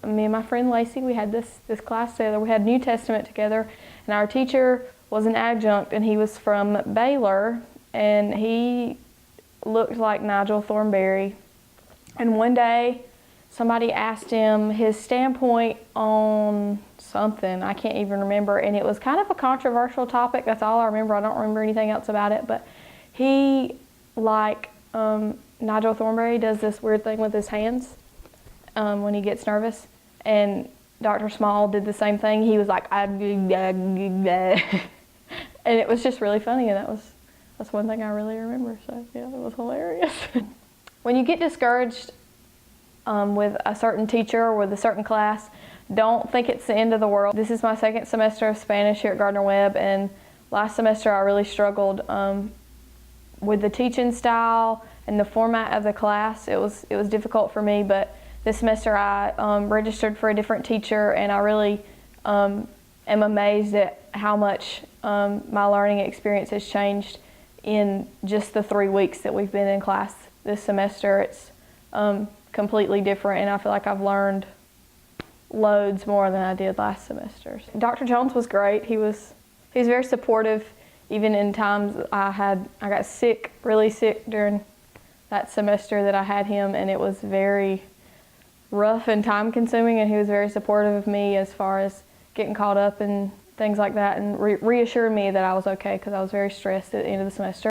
Me and my friend Lacey, we had this class together. We had New Testament together, and our teacher was an adjunct, and he was from Baylor, and he looked like Nigel Thornberry. And one day, somebody asked him his standpoint on something, I can't even remember, and it was kind of a controversial topic. That's all I remember. I don't remember anything else about it, but he, like Nigel Thornberry, does this weird thing with his hands when he gets nervous, and Dr. Small did the same thing. He was like, and it was just really funny, and that's one thing I really remember, so yeah, it was hilarious. When you get discouraged with a certain teacher or with a certain class, don't think it's the end of the world. This is my second semester of Spanish here at Gardner-Webb, and last semester I really struggled with the teaching style and the format of the class. It was difficult for me, but this semester I registered for a different teacher, and I really am amazed at how much my learning experience has changed in just the 3 weeks that we've been in class this semester. It's completely different, and I feel like I've learned loads more than I did last semester. Dr. Jones was great. He was very supportive, even in times I got sick, really sick during that semester that I had him, and it was very rough and time consuming, and he was very supportive of me as far as getting caught up and things like that, and reassured me that I was okay, because I was very stressed at the end of the semester.